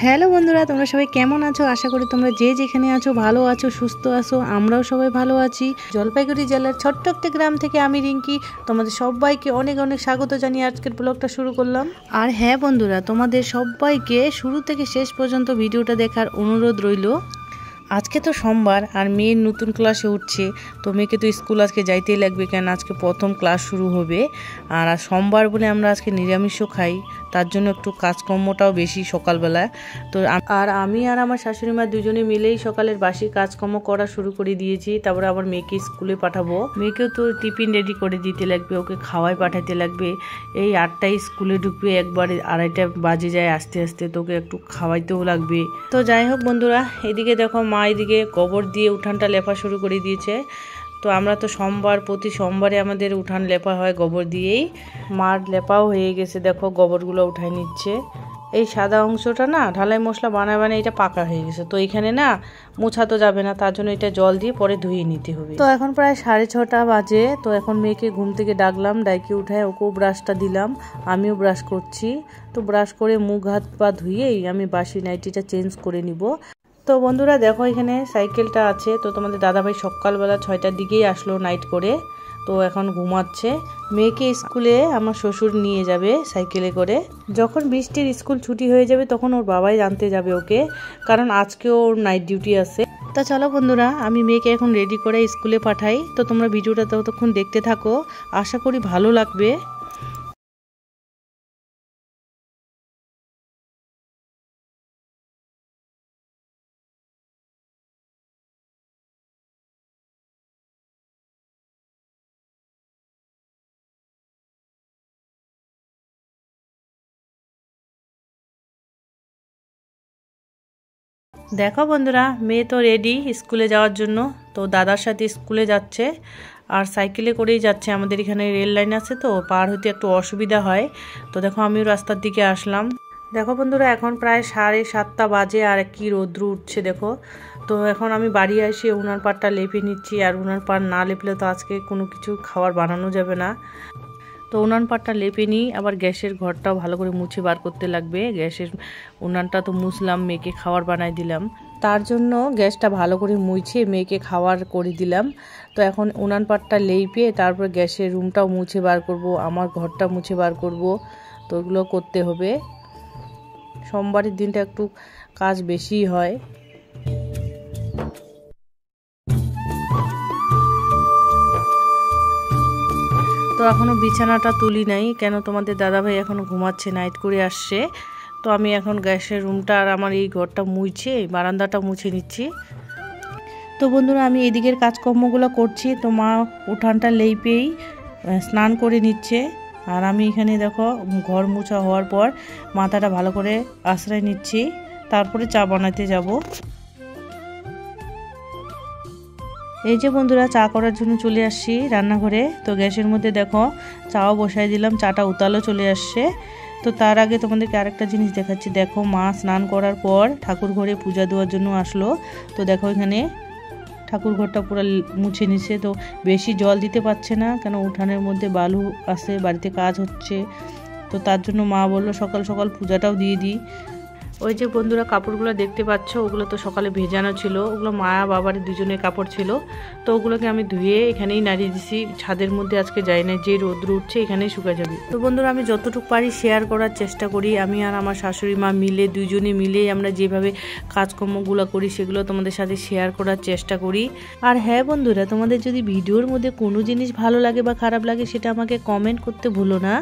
Hello বন্ধুরা, তোমরা সবাই কেমন আছো? আশা করি তোমরা যে যেখানে আছো ভালো আছো, সুস্থ আছো। আমরাও সবাই ভালো আছি। জলপাইগুড়ি জেলার ছোট্ট একটা গ্রাম থেকে আমি রিঙ্কি তোমাদের সবাইকে অনেক অনেক স্বাগত জানিয়ে আজকের ব্লগটা শুরু করলাম। আর হ্যাঁ বন্ধুরা, তোমাদের সবাইকে শুরু থেকে শেষ পর্যন্ত ভিডিওটা দেখার অনুরোধ রইল। আজকে তো সোমবার আর মেয়ের নতুন ক্লাসে উঠছে, তো মেয়েকে তো স্কুল আজকে যাইতেই লাগবে, কেন আজকে প্রথম ক্লাস শুরু হবে। আর সোমবার বলে আমরা আজকে নিরামিষও খাই, তার জন্য একটু কাজকর্মটাও বেশি সকালবেলা। তো আর আমি আর আমার শাশুড়ি মা দুজনে মিলেই সকালের বাসি কাজকর্ম করা শুরু করে দিয়েছি। তারপরে আবার মেয়েকে স্কুলে পাঠাবো, মেয়েকেও তো টিফিন রেডি করে দিতে লাগবে, ওকে খাওয়াই পাঠাতে লাগবে। এই 8টায় স্কুলে ঢুকবে, একবারে 2:30 বাজে যায় আস্তে আস্তে, তোকে একটু খাওয়াইতেও লাগবে। তো যাই হোক বন্ধুরা, এদিকে দেখো মা এদিকে গোবর দিয়ে উঠানটা লেপা শুরু করে দিয়েছে। তো আমরা তো প্রতি সোমবারে আমাদের উঠান লেপা হয় গোবর দিয়েই। মার লেপাও হয়ে গেছে, দেখো গোবরগুলো উঠাই নিচ্ছে। এই সাদা অংশটা না ঢালাই মশলা বানায় এটা পাকা হয়ে গেছে, তো এখানে না মোছা তো যাবে না, তার জন্য এটা জল দিয়ে পরে ধুয়ে নিতে হবে। তো এখন প্রায় 6:30 বাজে। তো এখন মেয়েকে ঘুম থেকে ডাকলাম, ডাইকে উঠায় ওকেও ব্রাশটা দিলাম, আমিও ব্রাশ করছি। তো ব্রাশ করে মুখ হাত পা ধুয়েই আমি বাসি নাইটিটা চেঞ্জ করে নিব। তো বন্ধুরা দেখো, এখানে সাইকেলটা আছে। তো তোমাদের দাদাভাই সকালবেলা 6টার দিকেই আসলো নাইট করে, তো এখন ঘুমাচ্ছে। মেয়েকে স্কুলে আমার শ্বশুর নিয়ে যাবে সাইকেলে করে। যখন বৃষ্টির স্কুল ছুটি হয়ে যাবে তখন ওর বাবাই আনতে যাবে ওকে, কারণ আজকে ওর নাইট ডিউটি আছে। তা চলো বন্ধুরা, আমি মেয়েকে এখন রেডি করে স্কুলে পাঠাই। তো তোমরা ভিডিওটা ততক্ষণ দেখতে থাকো, আশা করি ভালো লাগবে। দেখো বন্ধুরা, মেয়ে তো রেডি স্কুলে যাওয়ার জন্য। তো দাদার সাথে স্কুলে যাচ্ছে, আর সাইকেলে করেই যাচ্ছে। আমাদের এখানে রেল লাইন আছে, তো পার হতে একটু অসুবিধা হয়। তো দেখো আমিও রাস্তার দিকে আসলাম। দেখো বন্ধুরা, এখন প্রায় 7:30 বাজে, আর কি রৌদ্র উঠছে দেখো। তো এখন আমি বাড়ি এসে উনার পাড়টা লেপে নিচ্ছি। আর উনার পাড় না লেপলে তো আজকে কোনো কিছু খাবার বানানো যাবে না। তো উনান পাটটা লেপে নিই, আবার গ্যাসের ঘরটাও ভালো করে মুছে বার করতে লাগবে। গ্যাসের উনানটা তো মুছলাম, মেয়েকে খাবার বানাই দিলাম, তার জন্য গ্যাসটা ভালো করে মুছে মেয়েকে খাবার করে দিলাম। তো এখন উনান পাটটা লেপে তারপর গ্যাসের রুমটাও মুছে বার করব, আমার ঘরটা মুছে বার করব। তো ওগুলো করতে হবে। সোমবারের দিনটা একটু কাজ বেশি হয়। তো এখনও বিছানাটা তুলি নাই, কেন তোমাদের দাদাভাই এখনও ঘুমাচ্ছে, নাইট করে আসছে। তো আমি এখন গ্যাসের রুমটা আর আমার এই ঘরটা মুছে বারান্দাটা মুছে নিচ্ছি। তো বন্ধুরা, আমি এদিকের কাজকর্মগুলো করছি। তো মা উঠানটা লেপেই স্নান করে নিচ্ছে, আর আমি এখানে দেখো ঘর মুছা হওয়ার পর মাথাটা ভালো করে আশ্রয় নিচ্ছি, তারপরে চা বানাতে যাব। এই যে বন্ধুরা, চা করার জন্য চলে আসছি রান্নাঘরে। তো গ্যাসের মধ্যে দেখো চাও বসাই দিলাম, চাটা উতালও চলে আসছে। তো তার আগে তোমাদেরকে আরেকটা জিনিস দেখাচ্ছি। দেখো মা স্নান করার পর ঠাকুর ঘরে পূজা দেওয়ার জন্য আসলো। তো দেখো এখানে ঠাকুর ঘরটা পুরো মুছে নিচ্ছে। তো বেশি জল দিতে পারছে না, কেন উঠানের মধ্যে বালু আছে, বাড়িতে কাজ হচ্ছে। তো তার জন্য মা বললো সকাল সকাল পূজাটাও দিয়ে দিই। ওই যে বন্ধুরা কাপড়গুলো দেখতে পাচ্ছ, ওগুলো তো সকালে ভেজানো ছিল, ওগুলো মা বাবার দুজনের কাপড় ছিল। তো ওগুলোকে আমি ধুয়ে এখানেই নাড়িয়ে দিছি, ছাদের মধ্যে আজকে যাই না, যে রোদ্র উঠছে এখানেই শুকা যাবে। তো বন্ধুরা, আমি যতটুকু পারি শেয়ার করার চেষ্টা করি। আমি আর আমার শাশুড়ি মা মিলে দুজনে মিলেই আমরা যেভাবে কাজকর্মগুলো করি সেগুলো তোমাদের সাথে শেয়ার করার চেষ্টা করি। আর হ্যাঁ বন্ধুরা, তোমাদের যদি ভিডিওর মধ্যে কোনো জিনিস ভালো লাগে বা খারাপ লাগে সেটা আমাকে কমেন্ট করতে ভুলো না।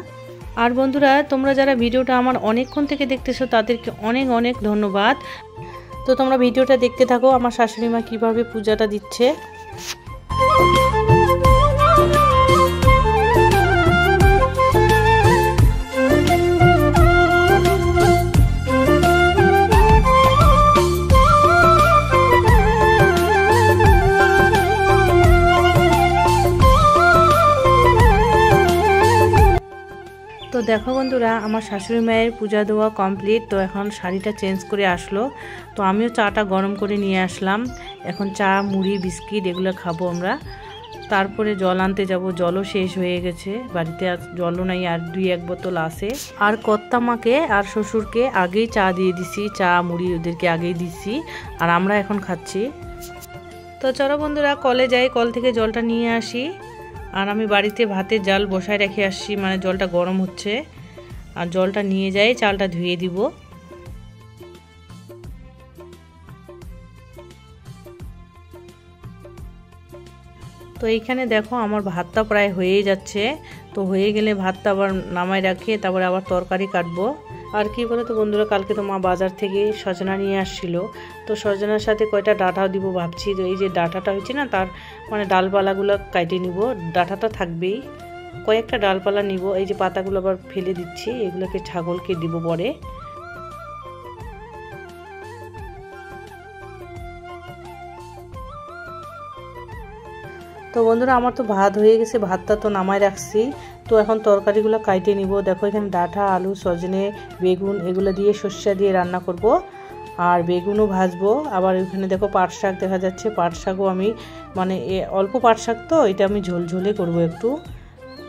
আর বন্ধুরা, তোমরা যারা ভিডিওটা আমার অনেকক্ষণ থেকে দেখতেছো তাদেরকে অনেক অনেক ধন্যবাদ। তো তোমরা ভিডিওটা দেখতে থাকো, আমার শাশুড়ি মা কীভাবে পূজাটা দিচ্ছে। তো দেখো বন্ধুরা, আমার শাশুড়ি মায়ের পূজা দেওয়া কমপ্লিট। তো এখন শাড়িটা চেঞ্জ করে আসলো। তো আমিও চাটা গরম করে নিয়ে আসলাম। এখন চা, মুড়ি, বিস্কিট এগুলো খাবো আমরা। তারপরে জল আনতে যাব, জলও শেষ হয়ে গেছে বাড়িতে, আর জলও নাই, আর 2-1 বোতল আছে। আর কর্তামাকে আর শ্বশুরকে আগেই চা দিয়ে দিছি, চা মুড়ি ওদেরকে আগেই দিছি, আর আমরা এখন খাচ্ছি। তো চলো বন্ধুরা কলে যাই, কল থেকে জলটা নিয়ে আসি। আর আমি বাড়িতে ভাতের জাল বসায় রেখে আসছি, মানে জলটা গরম হচ্ছে। আর জলটা নিয়ে যাই, চালটা ধুয়ে দিব। তো এইখানে দেখো আমার ভাতটা প্রায় হয়েই যাচ্ছে। তো হয়ে গেলে ভাতটা আবার নামায় রাখে, তারপরে আবার তরকারি কাটবো। আর কি বলো তো বন্ধুরা, কালকে তো মা বাজার থেকে সজনা নিয়ে আসছিল, তো সজনার সাথে কয়টা ডাঁটাও দিব ভাবছি। তো এই যে ডাঁটাটা হয়েছে না, তার মানে ডালপালাগুলো কাটে নিব, ডাঁটাটা থাকবেই, কয়েকটা ডালপালা নিব। এই যে পাতাগুলো আবার ফেলে দিচ্ছি, এগুলোকে ছাগলকে দিব পরে। তো বন্ধুরা আমার তো ভাত হয়ে গেছে, ভাতটা তো নামায় রাখছি। তো এখন তরকারিগুলো কাইটে নিব। দেখো এখানে ডাঁটা, আলু, সজনে, বেগুন এগুলো দিয়ে সর্ষে দিয়ে রান্না করব, আর বেগুনও ভাজবো। আবার এখানে দেখো পাট শাক দেখা যাচ্ছে, পাট শাকও আমি মানে অল্প পাট শাক, তো এটা আমি ঝোল ঝোলে করবো একটু,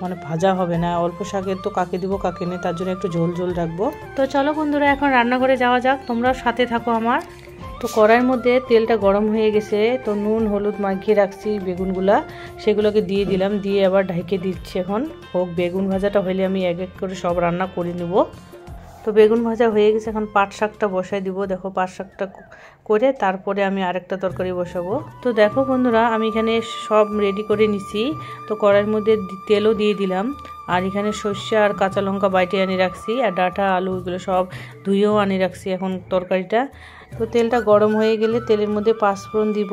মানে ভাজা হবে না। অল্প শাকের তো কাকে দিব কাকে নেই, তার জন্য একটু ঝোল ঝোল রাখবো। তো চলো বন্ধুরা এখন রান্না করে যাওয়া যাক, তোমরা সাথে থাকো আমার। তো কড়াইয়ের মধ্যে তেলটা গরম হয়ে গেছে, তো নুন হলুদ মাখিয়ে রাখছি বেগুনগুলা, সেগুলোকে দিয়ে দিলাম, দিয়ে আবার ঢেকে দিচ্ছি। এখন হোক, বেগুন ভাজাটা হলে আমি এক এক করে সব রান্না করে নেব। তো বেগুন ভাজা হয়ে গেছে, এখন পাট শাকটা বসাই দিব। দেখো পাট শাকটা করে তারপরে আমি আরেকটা তরকারি বসাবো। তো দেখো বন্ধুরা আমি এখানে সব রেডি করে নিছি। তো কড়াইয়ের মধ্যে তেলও দিয়ে দিলাম, আর এখানে সর্ষে আর কাঁচা লঙ্কা বাইটে আনি রাখছি, আর ডাঁটা আলু এগুলো সব ধুয়েও আনি রাখছি এখন তরকারিটা। তো তেলটা গরম হয়ে গেলে তেলের মধ্যে পাঁচফোড়ন দিব।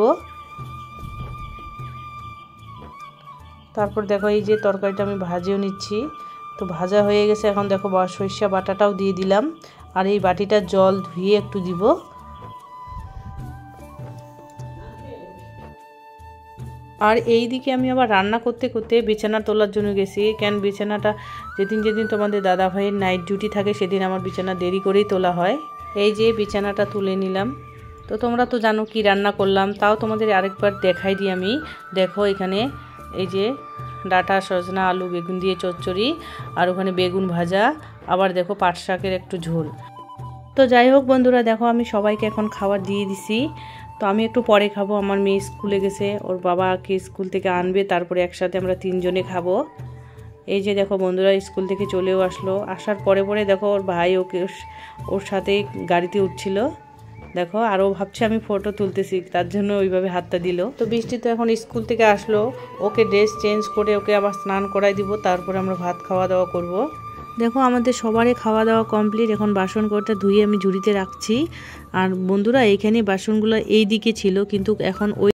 তারপর দেখো এই যে তরকারিটা আমি ভাজিও নিচ্ছি। তো ভাজা হয়ে গেছে, এখন দেখো সরিষা বাটাটাও দিয়ে দিলাম, আর এই বাটিটার জল ধুয়ে একটু দিব। আর এই দিকে আমি আবার রান্না করতে করতে বিছানা তোলার জন্য গেছি, কেন বিছানাটা যেদিন যেদিন তোমাদের দাদা ভাইয়ের নাইট ডিউটি থাকে সেদিন আমার বিছানা দেরি করেই তোলা হয়। এই যে বিছানাটা তুলে নিলাম। তো তোমরা তো জানো কি রান্না করলাম, তাও তোমাদের আরেকবার দেখাই দিই আমি। দেখো এখানে এই যে ডাঁটা, সজনা, আলু, বেগুন দিয়ে চচ্চড়ি, আর ওখানে বেগুন ভাজা, আবার দেখো পাট শাকের একটু ঝোল। তো যাই হোক বন্ধুরা, দেখো আমি সবাইকে এখন খাবার দিয়ে দিছি। তো আমি একটু পরে খাবো, আমার মেয়ে স্কুলে গেছে, ওর বাবাকে স্কুল থেকে আনবে, তারপরে একসাথে আমরা 3 জনে খাবো। এই যে দেখো বন্ধুরা স্কুল থেকে চলেও আসলো, আসার পরে পরে দেখো ওর ভাই ওকে ওর সাথে গাড়িতে উঠছিল। দেখো আরও ভাবছে আমি ফটো তুলতেছি, তার জন্য ওইভাবে হাতটা দিল। তো বৃষ্টি তো এখন স্কুল থেকে আসলো, ওকে ড্রেস চেঞ্জ করে ওকে আবার স্নান করাই দিব, তারপরে আমরা ভাত খাওয়া দাওয়া করব। দেখো আমাদের সবারই খাওয়া দাওয়া কমপ্লিট, এখন বাসন কটা ধুয়ে আমি ঝুড়িতে রাখছি। আর বন্ধুরা এইখানে বাসনগুলো এই দিকে ছিল, কিন্তু এখন ওই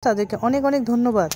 তাদেরকে অনেক অনেক ধন্যবাদ।